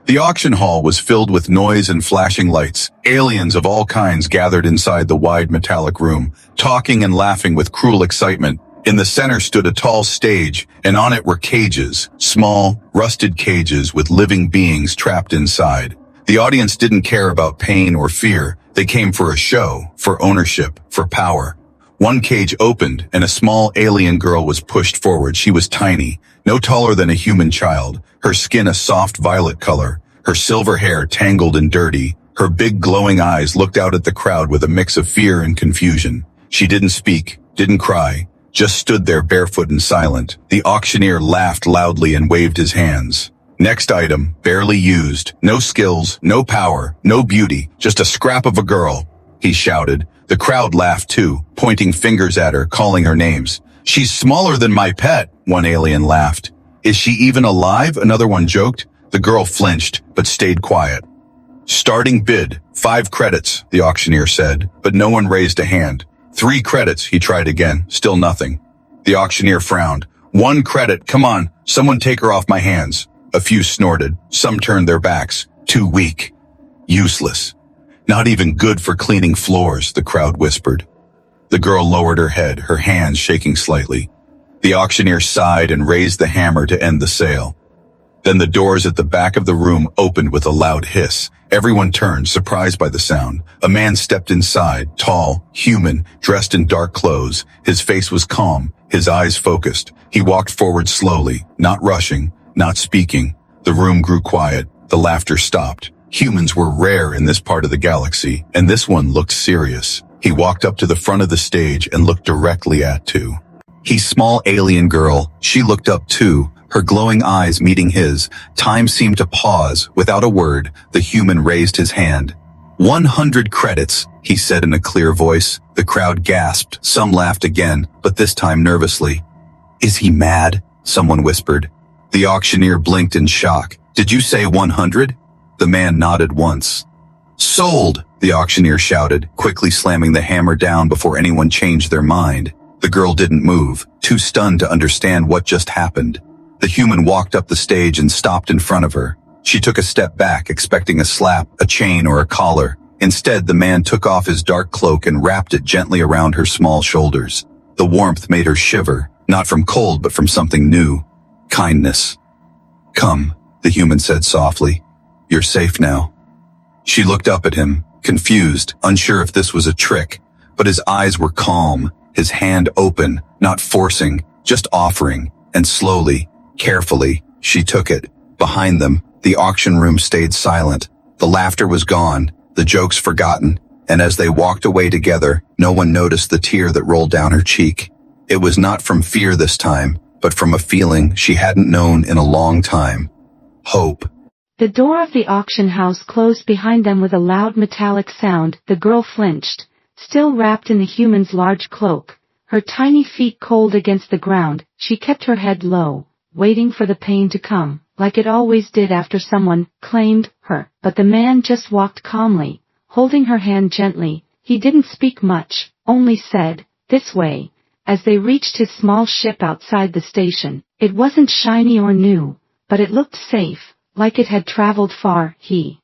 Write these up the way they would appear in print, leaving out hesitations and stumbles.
The auction hall was filled with noise and flashing lights. Aliens of all kinds gathered inside the wide metallic room, talking and laughing with cruel excitement. In the center stood a tall stage, and on it were cages, small, rusted cages with living beings trapped inside. The audience didn't care about pain or fear. They came for a show, for ownership, for power. One cage opened, and a small alien girl was pushed forward. She was tiny, no taller than a human child, her skin a soft violet color, her silver hair tangled and dirty. Her big glowing eyes looked out at the crowd with a mix of fear and confusion. She didn't speak, didn't cry, just stood there barefoot and silent. The auctioneer laughed loudly and waved his hands. Next item, barely used, no skills, no power, no beauty, just a scrap of a girl, he shouted. The crowd laughed too, pointing fingers at her, calling her names. She's smaller than my pet, one alien laughed. Is she even alive? Another one joked. The girl flinched, but stayed quiet. Starting bid, 5 credits, the auctioneer said, but no one raised a hand. 3 credits, he tried again, still nothing. The auctioneer frowned. 1 credit, come on, someone take her off my hands. A few snorted, some turned their backs. Too weak. Useless. Not even good for cleaning floors, the crowd whispered. The girl lowered her head, her hands shaking slightly. The auctioneer sighed and raised the hammer to end the sale. Then the doors at the back of the room opened with a loud hiss. Everyone turned, surprised by the sound. A man stepped inside, tall, human, dressed in dark clothes. His face was calm, his eyes focused. He walked forward slowly, not rushing, not speaking. The room grew quiet. The laughter stopped. Humans were rare in this part of the galaxy, and this one looked serious. He walked up to the front of the stage and looked directly at Tu. He's small alien girl. She looked up too, her glowing eyes meeting his. Time seemed to pause. Without a word, the human raised his hand. 100 credits, he said in a clear voice. The crowd gasped. Some laughed again, but this time nervously. Is he mad? Someone whispered. The auctioneer blinked in shock. Did you say 100? The man nodded once. Sold, the auctioneer shouted, quickly slamming the hammer down before anyone changed their mind. The girl didn't move, too stunned to understand what just happened. The human walked up the stage and stopped in front of her. She took a step back, expecting a slap, a chain, or a collar. Instead, the man took off his dark cloak and wrapped it gently around her small shoulders. The warmth made her shiver, not from cold but from something new. Kindness. Come, the human said softly. You're safe now. She looked up at him, confused, unsure if this was a trick, but his eyes were calm, his hand open, not forcing, just offering, and slowly, carefully, she took it. Behind them, the auction room stayed silent. The laughter was gone, the jokes forgotten, and as they walked away together, no one noticed the tear that rolled down her cheek. It was not from fear this time, but from a feeling she hadn't known in a long time. Hope. The door of the auction house closed behind them with a loud metallic sound. The girl flinched, still wrapped in the human's large cloak, her tiny feet cold against the ground. She kept her head low, waiting for the pain to come, like it always did after someone claimed her. But the man just walked calmly, holding her hand gently. He didn't speak much, only said, "This way," as they reached his small ship outside the station. It wasn't shiny or new, but it looked safe. Like it had traveled far. He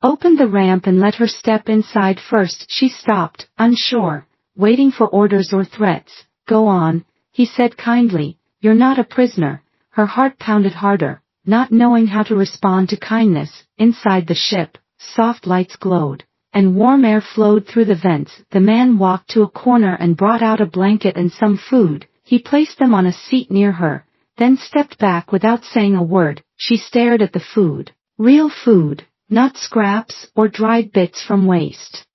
opened the ramp and let her step inside first. She stopped, unsure, waiting for orders or threats. Go on, he said kindly. You're not a prisoner. Her heart pounded harder, not knowing how to respond to kindness. Inside the ship, soft lights glowed, and warm air flowed through the vents. The man walked to a corner and brought out a blanket and some food. He placed them on a seat near her, then stepped back without saying a word. She stared at the food. Real food, not scraps or dried bits from waste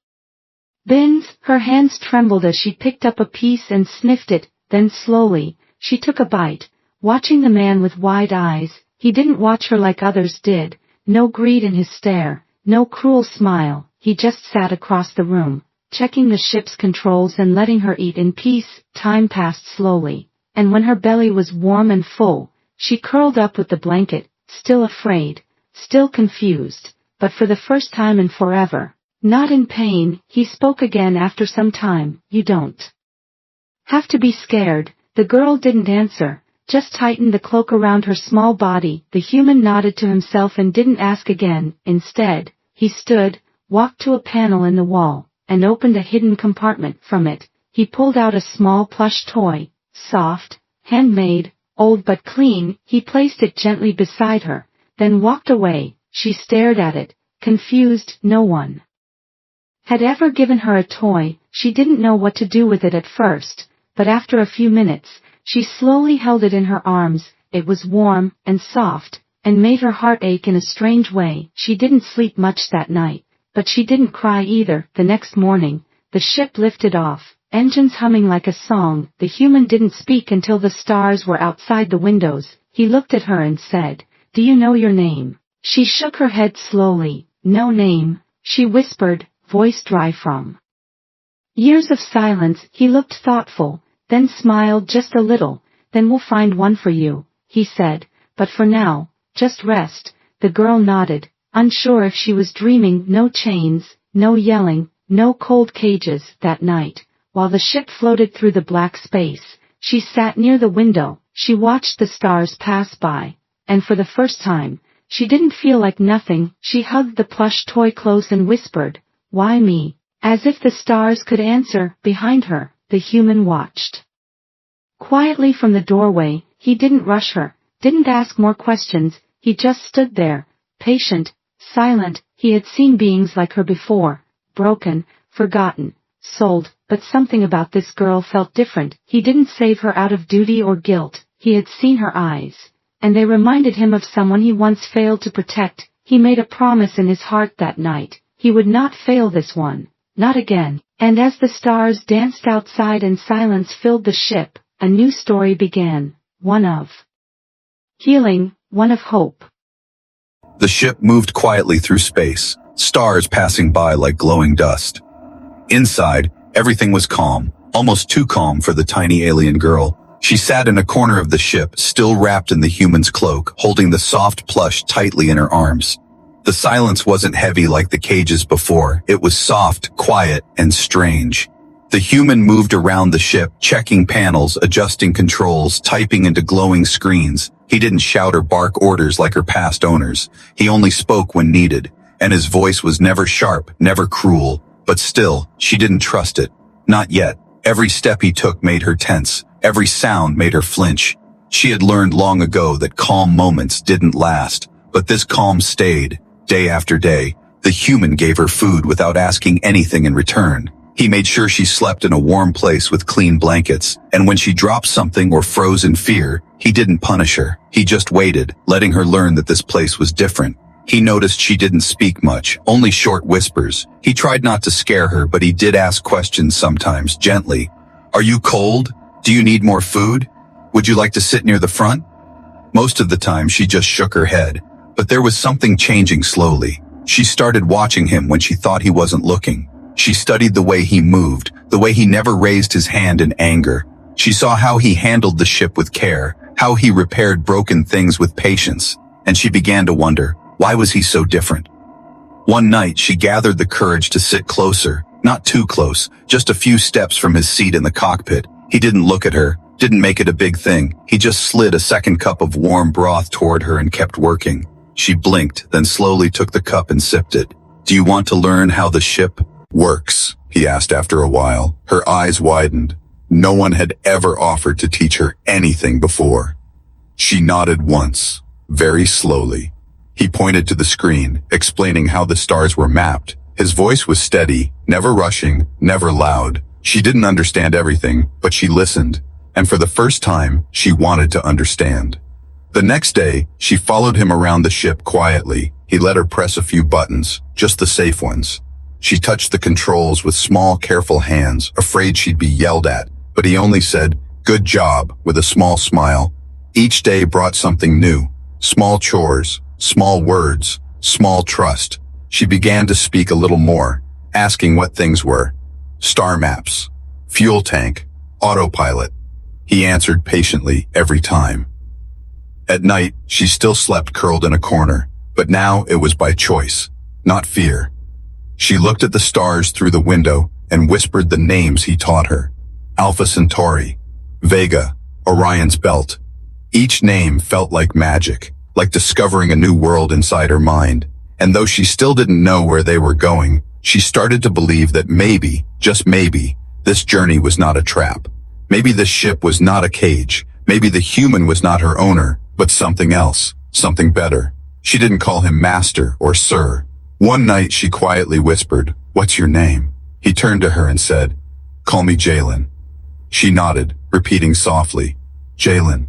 bins. Her hands trembled as she picked up a piece and sniffed it. Then slowly, she took a bite, watching the man with wide eyes. He didn't watch her like others did. No greed in his stare, no cruel smile. He just sat across the room, checking the ship's controls and letting her eat in peace. Time passed slowly, and when her belly was warm and full, she curled up with the blanket, still afraid, still confused, but for the first time in forever, not in pain. He spoke again after some time. You don't have to be scared. The girl didn't answer, just tightened the cloak around her small body. The human nodded to himself and didn't ask again. Instead, he stood, walked to a panel in the wall, and opened a hidden compartment. From it, he pulled out a small plush toy, soft, handmade, old but clean. He placed it gently beside her, then walked away. She stared at it, confused. No one had ever given her a toy. She didn't know what to do with it at first, but after a few minutes, she slowly held it in her arms. It was warm and soft, and made her heart ache in a strange way. She didn't sleep much that night, but she didn't cry either. The next morning, the ship lifted off, engines humming like a song. The human didn't speak until the stars were outside the windows. He looked at her and said, "Do you know your name?" She shook her head slowly. "No name," she whispered, voice dry from years of silence. He looked thoughtful, then smiled just a little. "Then we'll find one for you," he said, "but for now, just rest." The girl nodded, unsure if she was dreaming. No chains, no yelling, no cold cages. That night, while the ship floated through the black space, she sat near the window. She watched the stars pass by, and for the first time, she didn't feel like nothing. She hugged the plush toy close and whispered, "Why me?" As if the stars could answer. Behind her, the human watched quietly from the doorway. He didn't rush her, didn't ask more questions. He just stood there, patient, silent. He had seen beings like her before, broken, forgotten, sold, but something about this girl felt different. He didn't save her out of duty or guilt. He had seen her eyes, and they reminded him of someone he once failed to protect. He made a promise in his heart that night. He would not fail this one, not again. And as the stars danced outside and silence filled the ship, a new story began, one of healing, one of hope. The ship moved quietly through space, stars passing by like glowing dust. Inside, everything was calm, almost too calm for the tiny alien girl. She sat in a corner of the ship, still wrapped in the human's cloak, holding the soft plush tightly in her arms. The silence wasn't heavy like the cages before. It was soft, quiet, and strange. The human moved around the ship, checking panels, adjusting controls, typing into glowing screens. He didn't shout or bark orders like her past owners. He only spoke when needed, and his voice was never sharp, never cruel. But still, she didn't trust it. Not yet. Every step he took made her tense. Every sound made her flinch. She had learned long ago that calm moments didn't last, but this calm stayed. Day after day, the human gave her food without asking anything in return. He made sure she slept in a warm place with clean blankets, and when she dropped something or froze in fear, he didn't punish her. He just waited, letting her learn that this place was different. He noticed she didn't speak much, only short whispers. He tried not to scare her, but he did ask questions sometimes, gently. "Are you cold? Do you need more food? Would you like to sit near the front?" Most of the time she just shook her head, but there was something changing slowly. She started watching him when she thought he wasn't looking. She studied the way he moved, the way he never raised his hand in anger. She saw how he handled the ship with care, how he repaired broken things with patience, and she began to wonder, why was he so different? One night she gathered the courage to sit closer, not too close, just a few steps from his seat in the cockpit. He didn't look at her, didn't make it a big thing. He just slid a second cup of warm broth toward her and kept working. She blinked, then slowly took the cup and sipped it. "Do you want to learn how the ship works?" he asked after a while. Her eyes widened. No one had ever offered to teach her anything before. She nodded once, very slowly. He pointed to the screen, explaining how the stars were mapped. His voice was steady, never rushing, never loud. She didn't understand everything, but she listened, and for the first time, she wanted to understand. The next day, she followed him around the ship quietly. He let her press a few buttons, just the safe ones. She touched the controls with small, careful hands, afraid she'd be yelled at, but he only said, "Good job," with a small smile. Each day brought something new. Small chores, small words, small trust. She began to speak a little more, asking what things were. Star maps, fuel tank, autopilot. He answered patiently every time. At night, she still slept curled in a corner, but now it was by choice, not fear. She looked at the stars through the window and whispered the names he taught her. Alpha Centauri, Vega, Orion's Belt. Each name felt like magic, like discovering a new world inside her mind. And though she still didn't know where they were going, she started to believe that maybe, just maybe, this journey was not a trap. Maybe this ship was not a cage. Maybe the human was not her owner, but something else, something better. She didn't call him master or sir. One night she quietly whispered, "What's your name?" He turned to her and said, "Call me Jalen." She nodded, repeating softly, "Jalen."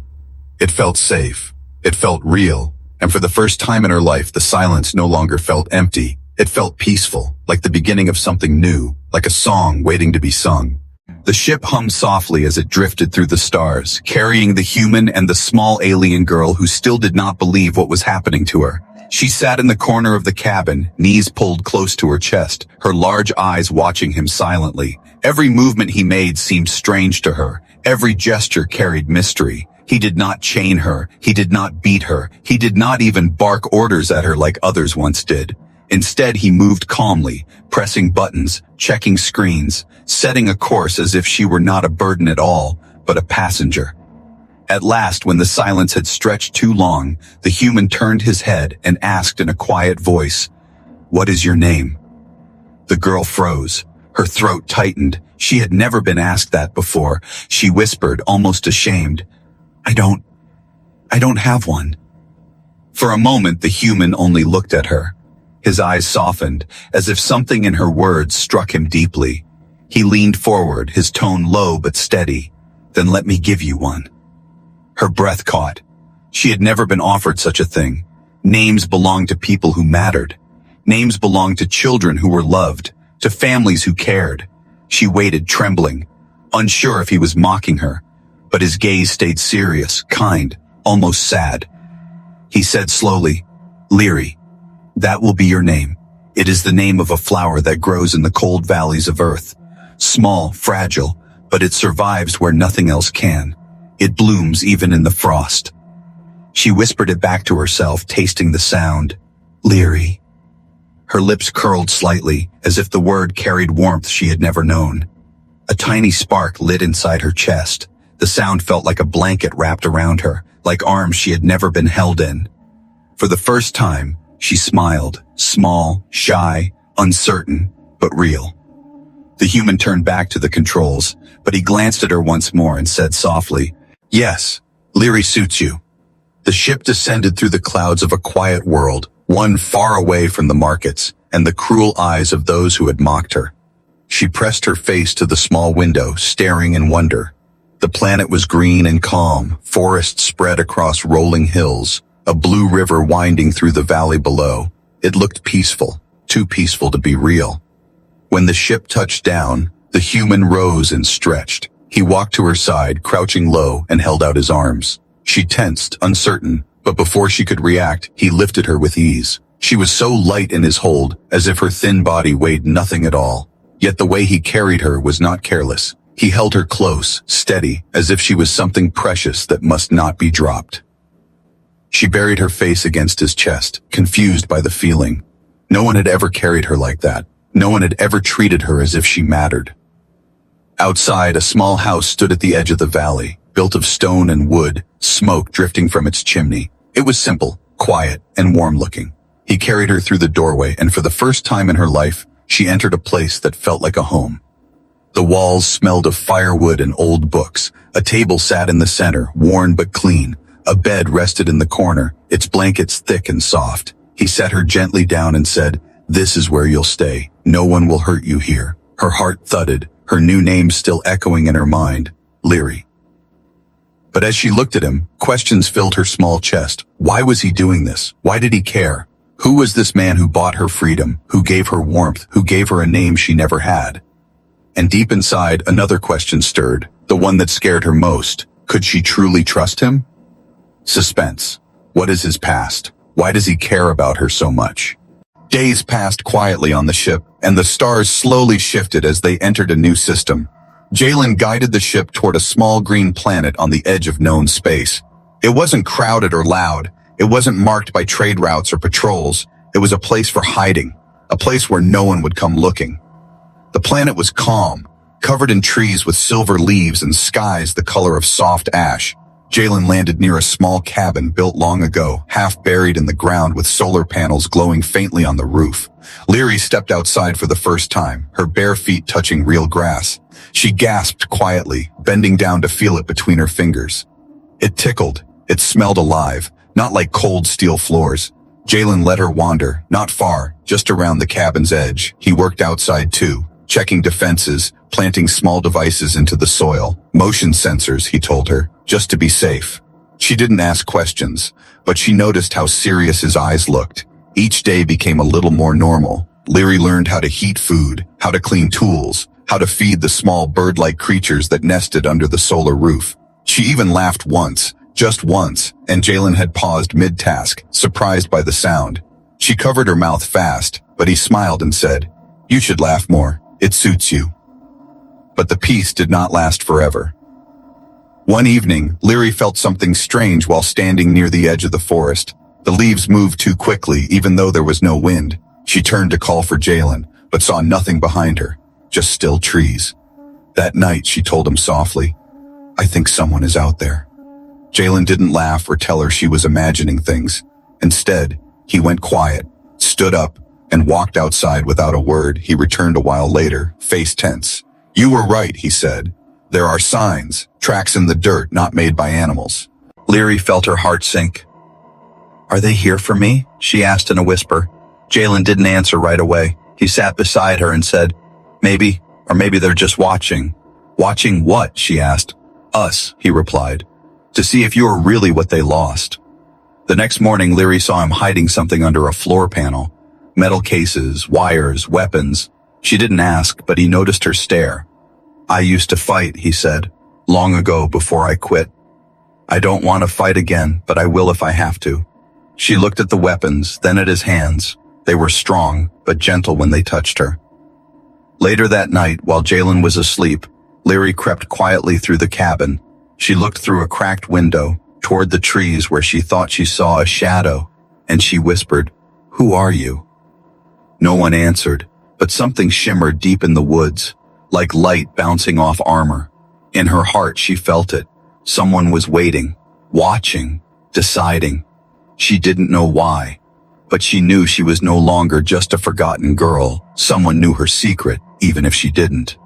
It felt safe. It felt real. And for the first time in her life, the silence no longer felt empty. It felt peaceful, like the beginning of something new, like a song waiting to be sung. The ship hummed softly as it drifted through the stars, carrying the human and the small alien girl who still did not believe what was happening to her. She sat in the corner of the cabin, knees pulled close to her chest, her large eyes watching him silently. Every movement he made seemed strange to her. Every gesture carried mystery. He did not chain her. He did not beat her. He did not even bark orders at her like others once did. Instead, he moved calmly, pressing buttons, checking screens, setting a course as if she were not a burden at all, but a passenger. At last, when the silence had stretched too long, the human turned his head and asked in a quiet voice, "What is your name?" The girl froze. Her throat tightened. She had never been asked that before. She whispered, almost ashamed, I don't have one." For a moment, the human only looked at her. His eyes softened, as if something in her words struck him deeply. He leaned forward, his tone low but steady. "Then let me give you one." Her breath caught. She had never been offered such a thing. Names belonged to people who mattered. Names belonged to children who were loved, to families who cared. She waited, trembling, unsure if he was mocking her, but his gaze stayed serious, kind, almost sad. He said slowly, "Leary, that will be your name. It is the name of a flower that grows in the cold valleys of Earth. Small, fragile, but it survives where nothing else can. It blooms even in the frost." She whispered it back to herself, tasting the sound. Leary. Her lips curled slightly, as if the word carried warmth she had never known. A tiny spark lit inside her chest. The sound felt like a blanket wrapped around her, like arms she had never been held in. For the first time, she smiled, small, shy, uncertain, but real. The human turned back to the controls, but he glanced at her once more and said softly, "Yes, Leary suits you." The ship descended through the clouds of a quiet world, one far away from the markets and the cruel eyes of those who had mocked her. She pressed her face to the small window, staring in wonder. The planet was green and calm, forests spread across rolling hills, a blue river winding through the valley below. It looked peaceful, too peaceful to be real. When the ship touched down, the human rose and stretched. He walked to her side, crouching low, and held out his arms. She tensed, uncertain, but before she could react, he lifted her with ease. She was so light in his hold, as if her thin body weighed nothing at all. Yet the way he carried her was not careless. He held her close, steady, as if she was something precious that must not be dropped. She buried her face against his chest, confused by the feeling. No one had ever carried her like that. No one had ever treated her as if she mattered. Outside, a small house stood at the edge of the valley, built of stone and wood, smoke drifting from its chimney. It was simple, quiet, and warm-looking. He carried her through the doorway, and for the first time in her life, she entered a place that felt like a home. The walls smelled of firewood and old books. A table sat in the center, worn but clean. A bed rested in the corner, its blankets thick and soft. He set her gently down and said, "This is where you'll stay. No one will hurt you here." Her heart thudded, her new name still echoing in her mind, Leary. But as she looked at him, questions filled her small chest. Why was he doing this? Why did he care? Who was this man who bought her freedom, who gave her warmth, who gave her a name she never had? And deep inside, another question stirred, the one that scared her most. Could she truly trust him? Suspense. What is his past? Why does he care about her so much? Days passed quietly on the ship, and the stars slowly shifted as they entered a new system. Jalen guided the ship toward a small green planet on the edge of known space. It wasn't crowded or loud. It wasn't marked by trade routes or patrols. It was a place for hiding, a place where no one would come looking. The planet was calm, covered in trees with silver leaves and skies the color of soft ash. Jalen landed near a small cabin built long ago, half buried in the ground with solar panels glowing faintly on the roof. Leary stepped outside for the first time, her bare feet touching real grass. She gasped quietly, bending down to feel it between her fingers. It tickled. It smelled alive, not like cold steel floors. Jalen let her wander, not far, just around the cabin's edge. He worked outside too, checking defenses, planting small devices into the soil. Motion sensors, he told her, just to be safe. She didn't ask questions, but she noticed how serious his eyes looked. Each day became a little more normal. Leary learned how to heat food, how to clean tools, how to feed the small bird-like creatures that nested under the solar roof. She even laughed once, just once, and Jalen had paused mid-task, surprised by the sound. She covered her mouth fast, but he smiled and said, "You should laugh more. It suits you." But the peace did not last forever. One evening, Leary felt something strange while standing near the edge of the forest. The leaves moved too quickly, even though there was no wind. She turned to call for Jalen, but saw nothing behind her, just still trees. That night, she told him softly, "I think someone is out there." Jalen didn't laugh or tell her she was imagining things. Instead, he went quiet, stood up, and walked outside without a word. He returned a while later, face tense. "You were right," he said. "There are signs, tracks in the dirt not made by animals." Leary felt her heart sink. "Are they here for me?" she asked in a whisper. Jalen didn't answer right away. He sat beside her and said, "Maybe, or maybe they're just watching." "Watching what?" she asked. "Us," he replied. "To see if you are really what they lost." The next morning, Leary saw him hiding something under a floor panel. Metal cases, wires, weapons. She didn't ask, but he noticed her stare. "I used to fight," he said, "long ago before I quit. I don't want to fight again, but I will if I have to." She looked at the weapons, then at his hands. They were strong, but gentle when they touched her. Later that night, while Jalen was asleep, Leary crept quietly through the cabin. She looked through a cracked window, toward the trees where she thought she saw a shadow, and she whispered, "Who are you?" No one answered, but something shimmered deep in the woods, like light bouncing off armor. In her heart, she felt it. Someone was waiting, watching, deciding. She didn't know why, but she knew she was no longer just a forgotten girl. Someone knew her secret, even if she didn't.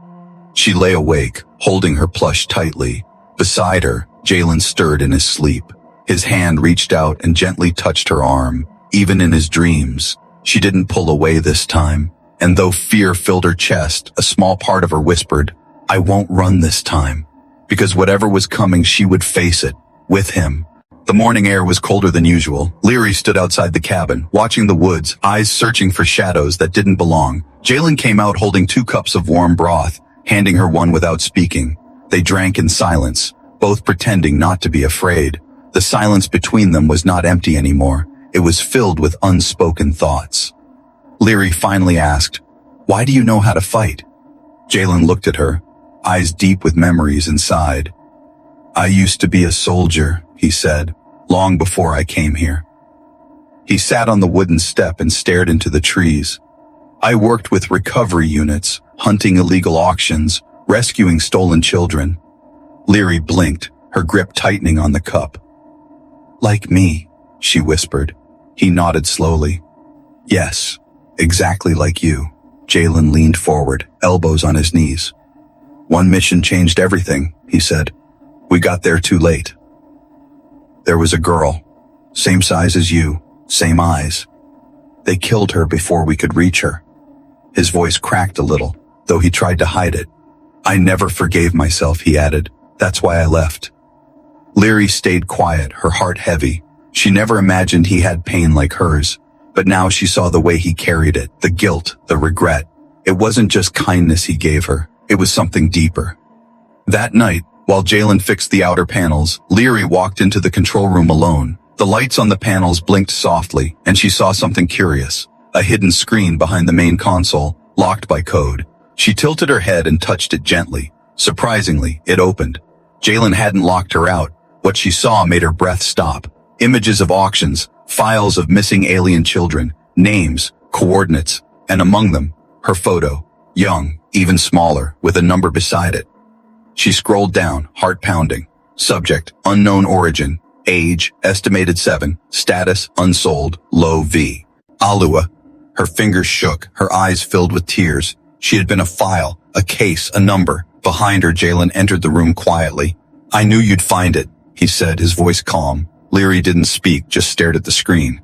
She lay awake, holding her plush tightly. Beside her, Jalen stirred in his sleep. His hand reached out and gently touched her arm. Even in his dreams, she didn't pull away this time. And though fear filled her chest, a small part of her whispered, "I won't run this time." Because whatever was coming, she would face it, with him. The morning air was colder than usual. Leary stood outside the cabin, watching the woods, eyes searching for shadows that didn't belong. Jalen came out holding 2 cups of warm broth, handing her one without speaking. They drank in silence, both pretending not to be afraid. The silence between them was not empty anymore. It was filled with unspoken thoughts. Leary finally asked, "Why do you know how to fight?" Jalen looked at her, eyes deep with memories inside. "I used to be a soldier," he said, "long before I came here." He sat on the wooden step and stared into the trees. "I worked with recovery units, hunting illegal auctions, rescuing stolen children." Leary blinked, her grip tightening on the cup. "Like me," she whispered. He nodded slowly. "Yes, exactly like you." Jalen leaned forward, elbows on his knees. "One mission changed everything," he said. "We got there too late. There was a girl, same size as you, same eyes. They killed her before we could reach her." His voice cracked a little, though he tried to hide it. "I never forgave myself," he added. "That's why I left." Leary stayed quiet, her heart heavy. She never imagined he had pain like hers, but now she saw the way he carried it, the guilt, the regret. It wasn't just kindness he gave her, it was something deeper. That night, while Jalen fixed the outer panels, Leary walked into the control room alone. The lights on the panels blinked softly, and she saw something curious. A hidden screen behind the main console, locked by code. She tilted her head and touched it gently. Surprisingly, it opened. Jalen hadn't locked her out. What she saw made her breath stop. Images of auctions, files of missing alien children, names, coordinates, and among them, her photo, young, even smaller, with a number beside it. She scrolled down, heart pounding. Subject, unknown origin. Age, estimated 7. Status, unsold. Low V. Alua. Her fingers shook, her eyes filled with tears. She had been a file, a case, a number. Behind her, Jalen entered the room quietly. I knew you'd find it, he said, his voice calm. Leary didn't speak, just stared at the screen.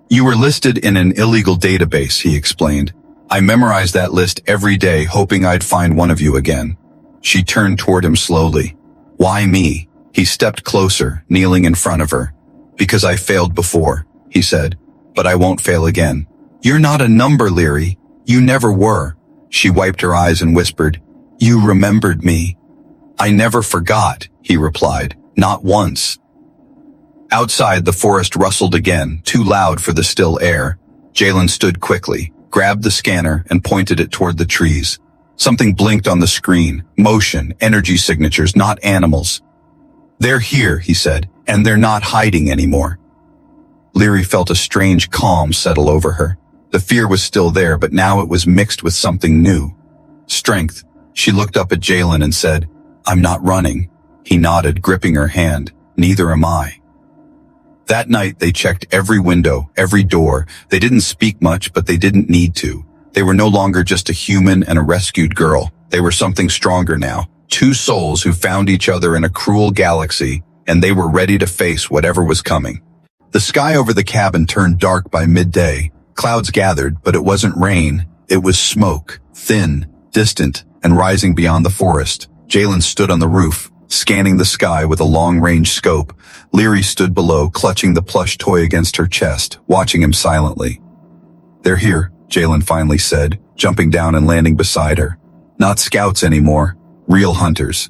You were listed in an illegal database, he explained. I memorized that list every day, hoping I'd find one of you again. She turned toward him slowly. Why me? He stepped closer, kneeling in front of her. Because I failed before, he said. But I won't fail again. You're not a number, Leary. You never were. She wiped her eyes and whispered, You remembered me. I never forgot, he replied. Not once. Outside, the forest rustled again, too loud for the still air. Jalen stood quickly, grabbed the scanner, and pointed it toward the trees. Something blinked on the screen. Motion, energy signatures, not animals. They're here, he said, and they're not hiding anymore. Leary felt a strange calm settle over her. The fear was still there, but now it was mixed with something new. Strength. She looked up at Jalen and said, I'm not running. He nodded, gripping her hand. Neither am I. That night, they checked every window, every door. They didn't speak much, but they didn't need to. They were no longer just a human and a rescued girl. They were something stronger now. Two souls who found each other in a cruel galaxy, and they were ready to face whatever was coming. The sky over the cabin turned dark by midday. Clouds gathered, but it wasn't rain. It was smoke, thin, distant, and rising beyond the forest. Jalen stood on the roof, scanning the sky with a long-range scope. Leary stood below, clutching the plush toy against her chest, watching him silently. They're here, Jalen finally said, jumping down and landing beside her. Not scouts anymore, real hunters.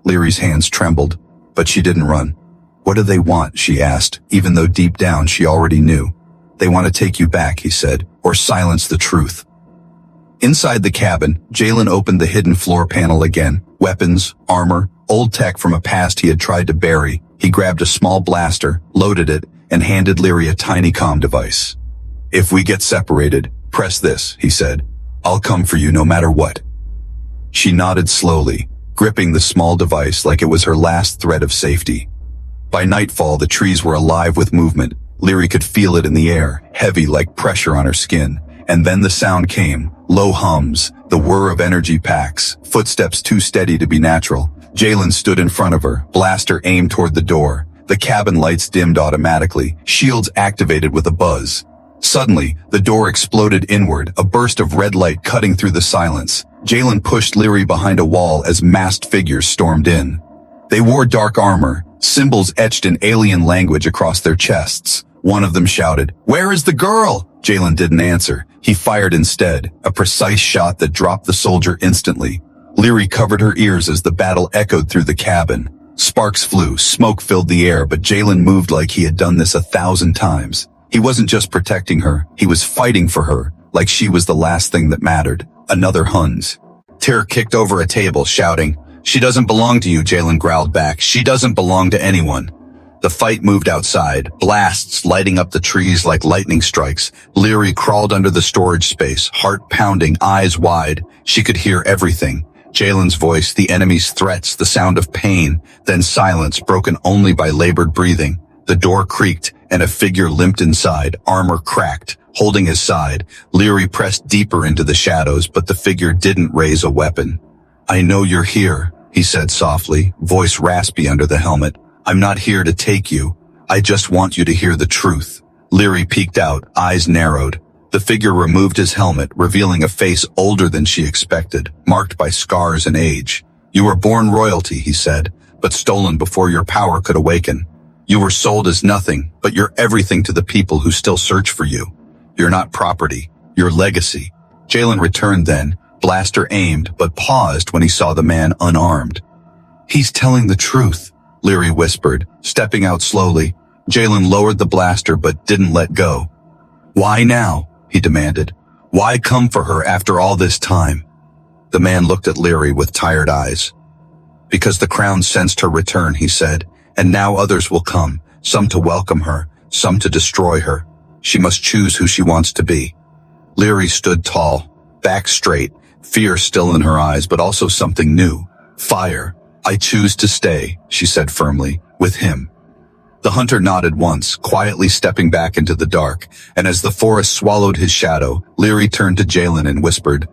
Leary's hands trembled, but she didn't run. What do they want, she asked, even though deep down she already knew. They want to take you back, he said, or silence the truth. Inside the cabin, Jalen opened the hidden floor panel again. Weapons, armor, old tech from a past he had tried to bury. He grabbed a small blaster, loaded it, and handed Leary a tiny comm device. If we get separated, press this, he said. I'll come for you no matter what. She nodded slowly, gripping the small device like it was her last thread of safety. By nightfall, the trees were alive with movement. Leary could feel it in the air, heavy like pressure on her skin. And then the sound came, low hums, the whir of energy packs, footsteps too steady to be natural. Jalen stood in front of her, blaster aimed toward the door. The cabin lights dimmed automatically, shields activated with a buzz. Suddenly, the door exploded inward, a burst of red light cutting through the silence. Jalen pushed Leary behind a wall as masked figures stormed in. They wore dark armor, symbols etched in alien language across their chests. One of them shouted, "Where is the girl?" Jalen didn't answer. He fired instead, a precise shot that dropped the soldier instantly. Leary covered her ears as the battle echoed through the cabin. Sparks flew, smoke filled the air, but Jalen moved like he had done this 1,000 times. He wasn't just protecting her, he was fighting for her, like she was the last thing that mattered. Another Huns. Tyr kicked over a table, shouting, "She doesn't belong to you," Jalen growled back. "She doesn't belong to anyone." The fight moved outside, blasts lighting up the trees like lightning strikes. Leary crawled under the storage space, heart pounding, eyes wide. She could hear everything. Jalen's voice, the enemy's threats, the sound of pain, then silence broken only by labored breathing. The door creaked, and a figure limped inside, armor cracked, holding his side. Leary pressed deeper into the shadows, but the figure didn't raise a weapon. "I know you're here," he said softly, voice raspy under the helmet. "I'm not here to take you. I just want you to hear the truth." Leary peeked out, eyes narrowed. The figure removed his helmet, revealing a face older than she expected, marked by scars and age. "You were born royalty," he said, "but stolen before your power could awaken. You were sold as nothing, but you're everything to the people who still search for you. You're not property, you're legacy." Jalen returned then, blaster aimed, but paused when he saw the man unarmed. "He's telling the truth," Leary whispered, stepping out slowly. Jalen lowered the blaster but didn't let go. "Why now?" he demanded. "Why come for her after all this time?" The man looked at Leary with tired eyes. "Because the crown sensed her return," he said, "and now others will come, some to welcome her, some to destroy her. She must choose who she wants to be." Leary stood tall, back straight, fear still in her eyes, but also something new. Fire. I choose to stay, she said firmly, with him. The hunter nodded once, quietly stepping back into the dark, and as the forest swallowed his shadow, Leary turned to Jalen and whispered,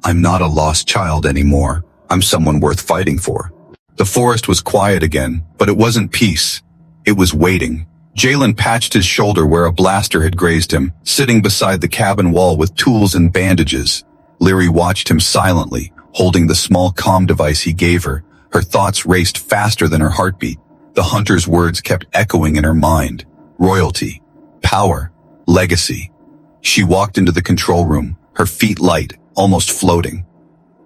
I'm not a lost child anymore. I'm someone worth fighting for. The forest was quiet again, but it wasn't peace. It was waiting. Jalen patched his shoulder where a blaster had grazed him, sitting beside the cabin wall with tools and bandages. Leary watched him silently, holding the small comm device he gave her. Her thoughts raced faster than her heartbeat. The hunter's words kept echoing in her mind. Royalty, power, legacy. She walked into the control room, her feet light, almost floating.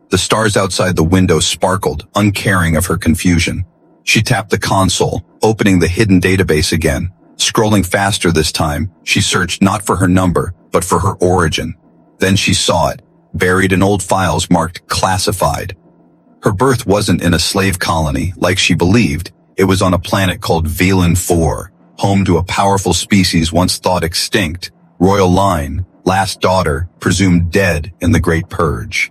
The stars outside the window sparkled, uncaring of her confusion. She tapped the console, opening the hidden database again. Scrolling faster this time, she searched not for her number, but for her origin. Then she saw it, buried in old files marked classified. Her birth wasn't in a slave colony, like she believed. It was on a planet called Velan 4, home to a powerful species once thought extinct, royal line, last daughter, presumed dead in the Great Purge.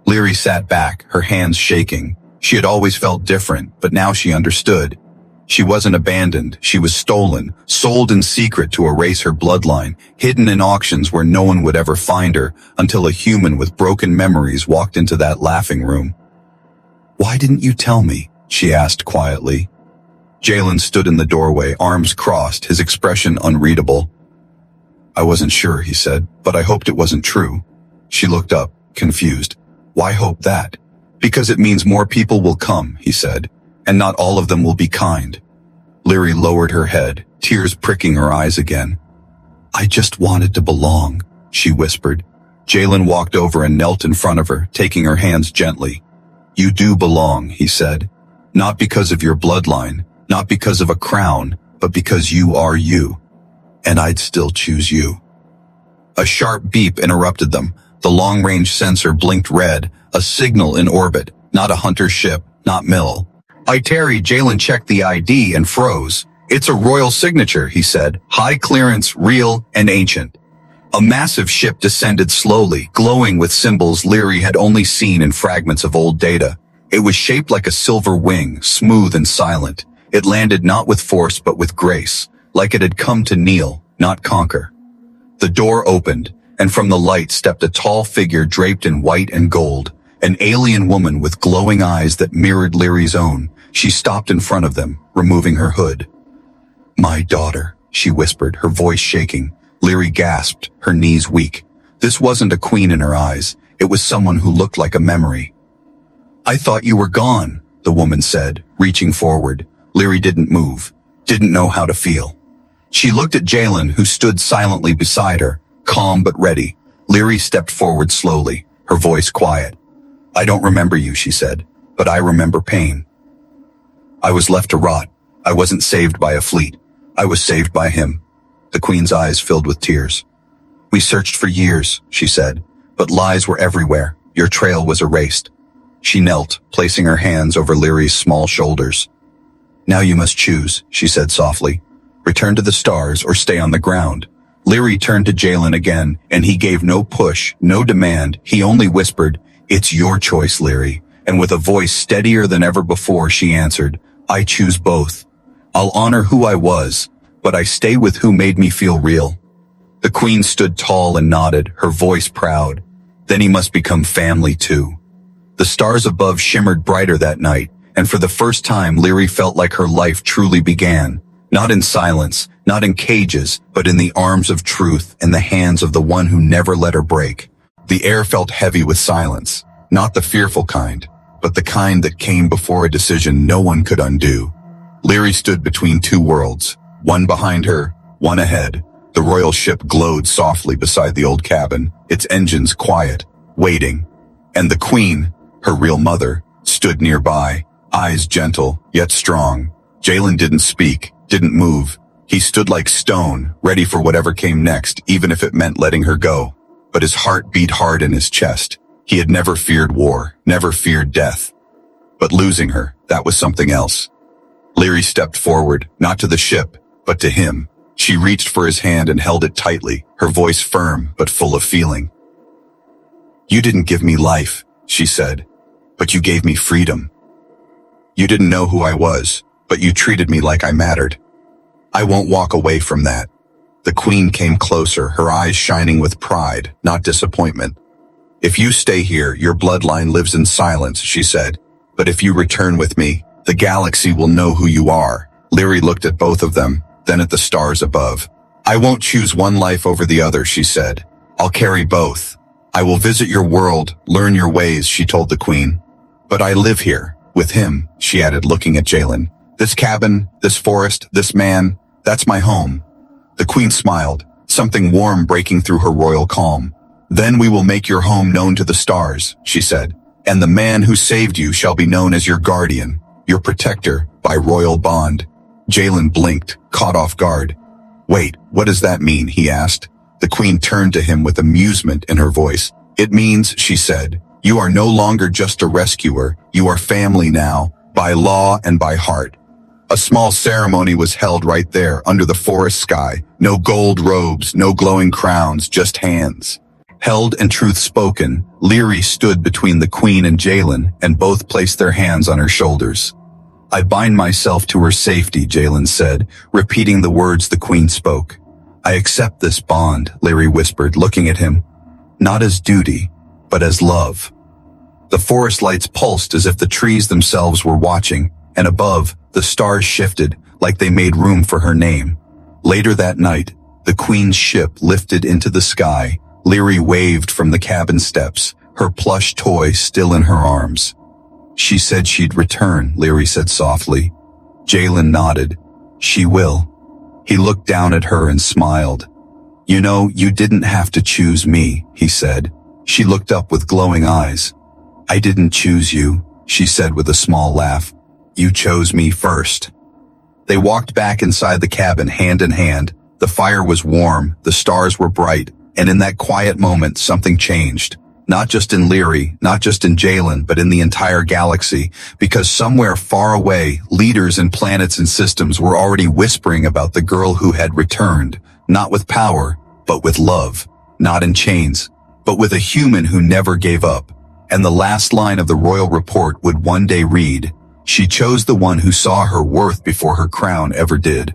Leary sat back, her hands shaking. She had always felt different, but now she understood. She wasn't abandoned, she was stolen, sold in secret to erase her bloodline, hidden in auctions where no one would ever find her, until a human with broken memories walked into that laughing room. Why didn't you tell me? She asked quietly. Jalen stood in the doorway, arms crossed, his expression unreadable. I wasn't sure, he said, but I hoped it wasn't true. She looked up, confused. Why hope that? Because it means more people will come, he said, and not all of them will be kind. Leary lowered her head, tears pricking her eyes again. I just wanted to belong, she whispered. Jalen walked over and knelt in front of her, taking her hands gently. You do belong, he said. Not because of your bloodline, not because of a crown, but because you are you. And I'd still choose you. A sharp beep interrupted them. The long-range sensor blinked red, a signal in orbit, not a hunter ship, not Mill. Jalen checked the ID and froze. It's a royal signature, he said, high clearance, real, and ancient. A massive ship descended slowly, glowing with symbols Leary had only seen in fragments of old data. It was shaped like a silver wing, smooth and silent. It landed not with force but with grace, like it had come to kneel, not conquer. The door opened, and from the light stepped a tall figure draped in white and gold, an alien woman with glowing eyes that mirrored Leary's own. She stopped in front of them, removing her hood. My daughter, she whispered, her voice shaking. Leary gasped, her knees weak. This wasn't a queen in her eyes. It was someone who looked like a memory. I thought you were gone, the woman said, reaching forward. Leary didn't move, didn't know how to feel. She looked at Jalen, who stood silently beside her, calm but ready. Leary stepped forward slowly, her voice quiet. I don't remember you, she said, but I remember pain. I was left to rot. I wasn't saved by a fleet. I was saved by him. The queen's eyes filled with tears. We searched for years, she said, but lies were everywhere. Your trail was erased. She knelt, placing her hands over Leary's small shoulders. Now you must choose, she said softly. Return to the stars or stay on the ground. Leary turned to Jalen again, and he gave no push, no demand. He only whispered, It's your choice, Leary. And with a voice steadier than ever before, she answered, I choose both. I'll honor who I was, but I stay with who made me feel real. The queen stood tall and nodded, her voice proud. Then he must become family too. The stars above shimmered brighter that night, and for the first time Leary felt like her life truly began. Not in silence, not in cages, but in the arms of truth and the hands of the one who never let her break. The air felt heavy with silence, not the fearful kind, but the kind that came before a decision no one could undo. Leary stood between two worlds, one behind her, one ahead. The royal ship glowed softly beside the old cabin, its engines quiet, waiting. And the queen, her real mother, stood nearby, eyes gentle, yet strong. Jalen didn't speak, didn't move. He stood like stone, ready for whatever came next, even if it meant letting her go. But his heart beat hard in his chest. He had never feared war, never feared death. But losing her, that was something else. Leary stepped forward, not to the ship, but to him. She reached for his hand and held it tightly, her voice firm but full of feeling. You didn't give me life, she said, but you gave me freedom. You didn't know who I was, but you treated me like I mattered. I won't walk away from that. The queen came closer, her eyes shining with pride, not disappointment. If you stay here, your bloodline lives in silence, she said. But if you return with me, the galaxy will know who you are. Leary looked at both of them, then at the stars above. I won't choose one life over the other, she said. I'll carry both. I will visit your world, learn your ways, she told the queen. But I live here, with him, she added, looking at Jalen. This cabin, this forest, this man, that's my home. The queen smiled, something warm breaking through her royal calm. Then we will make your home known to the stars, she said. And the man who saved you shall be known as your guardian, your protector, by royal bond. Jalen blinked, caught off guard. Wait, what does that mean? He asked. The queen turned to him with amusement in her voice. It means, she said, you are no longer just a rescuer, you are family now, by law and by heart. A small ceremony was held right there under the forest sky. No gold robes, no glowing crowns, just hands. Held and truth spoken, Leary stood between the queen and Jalen, and both placed their hands on her shoulders. I bind myself to her safety, Jalen said, repeating the words the queen spoke. I accept this bond, Leary whispered, looking at him. Not as duty, but as love. The forest lights pulsed as if the trees themselves were watching, and above, the stars shifted, like they made room for her name. Later that night, the queen's ship lifted into the sky. Leary waved from the cabin steps, her plush toy still in her arms. She said she'd return, Leary said softly. Jalen nodded. She will. He looked down at her and smiled. You know, you didn't have to choose me, he said. She looked up with glowing eyes. I didn't choose you, she said with a small laugh. You chose me first. They walked back inside the cabin hand in hand. The fire was warm, the stars were bright, and in that quiet moment something changed. Not just in Leary, not just in Jalen, but in the entire galaxy, because somewhere far away, leaders in planets and systems were already whispering about the girl who had returned, not with power, but with love, not in chains, but with a human who never gave up. And the last line of the royal report would one day read, she chose the one who saw her worth before her crown ever did.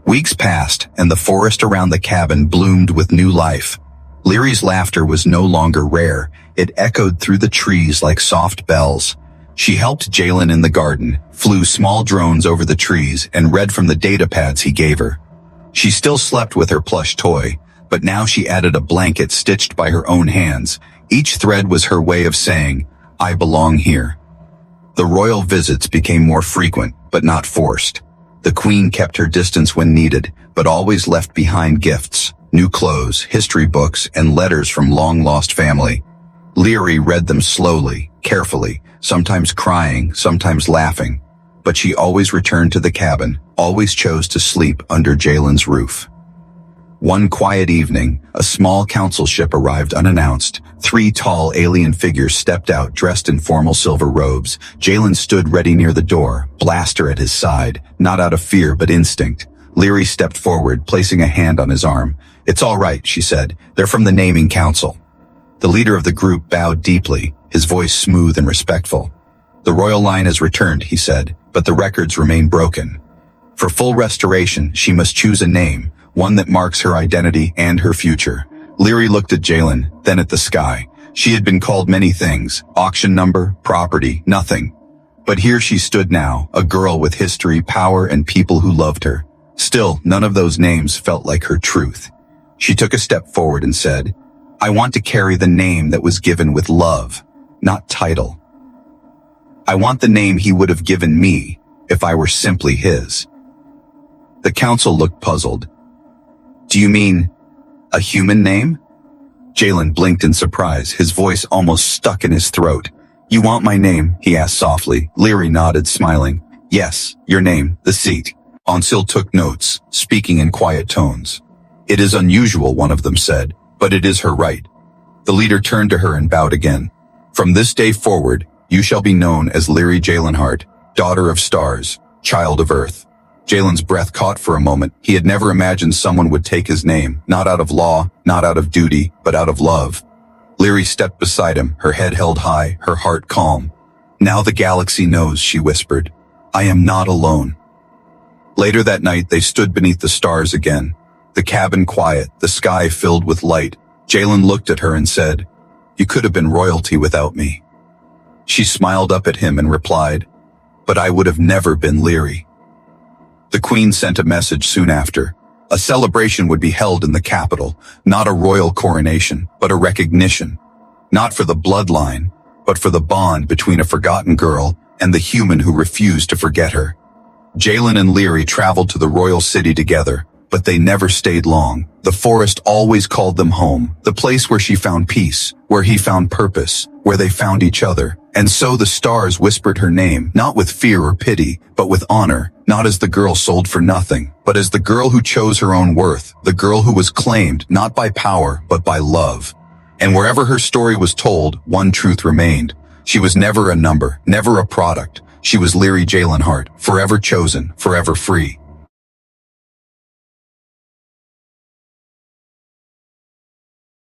Weeks passed, and the forest around the cabin bloomed with new life. Leary's laughter was no longer rare. It echoed through the trees like soft bells. She helped Jalen in the garden, flew small drones over the trees, and read from the data pads he gave her. She still slept with her plush toy, but now she added a blanket stitched by her own hands. Each thread was her way of saying, I belong here. The royal visits became more frequent, but not forced. The queen kept her distance when needed, but always left behind gifts. New clothes, history books, and letters from long-lost family. Leary read them slowly, carefully, sometimes crying, sometimes laughing. But she always returned to the cabin, always chose to sleep under Jalen's roof. One quiet evening, a small council ship arrived unannounced. 3 tall alien figures stepped out dressed in formal silver robes. Jalen stood ready near the door, blaster at his side, not out of fear but instinct. Leary stepped forward, placing a hand on his arm. It's all right, she said. They're from the naming council. The leader of the group bowed deeply, his voice smooth and respectful. The royal line has returned, he said, but the records remain broken. For full restoration, she must choose a name, one that marks her identity and her future. Leary looked at Jalen, then at the sky. She had been called many things, auction number, property, nothing. But here she stood now, a girl with history, power, and people who loved her. Still, none of those names felt like her truth. She took a step forward and said, I want to carry the name that was given with love, not title. I want the name he would have given me if I were simply his. The council looked puzzled. Do you mean a human name? Jalen blinked in surprise, his voice almost stuck in his throat. You want my name? He asked softly. Leary nodded, smiling. Yes, your name, the seat. Ansil took notes, speaking in quiet tones. It is unusual, one of them said, but it is her right. The leader turned to her and bowed again. From this day forward, you shall be known as Leary Jalenhart, daughter of stars, child of earth. Jalen's breath caught for a moment. He had never imagined someone would take his name, not out of law, not out of duty, but out of love. Leary stepped beside him, her head held high, her heart calm. Now the galaxy knows, she whispered. I am not alone. Later that night, they stood beneath the stars again. The cabin quiet, the sky filled with light. Jalen looked at her and said, "You could have been royalty without me." She smiled up at him and replied, "But I would have never been Leary." The Queen sent a message soon after. A celebration would be held in the capital, not a royal coronation, but a recognition. Not for the bloodline, but for the bond between a forgotten girl and the human who refused to forget her. Jalen and Leary traveled to the royal city together, but they never stayed long. The forest always called them home, the place where she found peace, where he found purpose, where they found each other. And so the stars whispered her name, not with fear or pity, but with honor, not as the girl sold for nothing, but as the girl who chose her own worth, the girl who was claimed not by power, but by love. And wherever her story was told, one truth remained. She was never a number, never a product. She was Leary Jalenhart, forever chosen, forever free.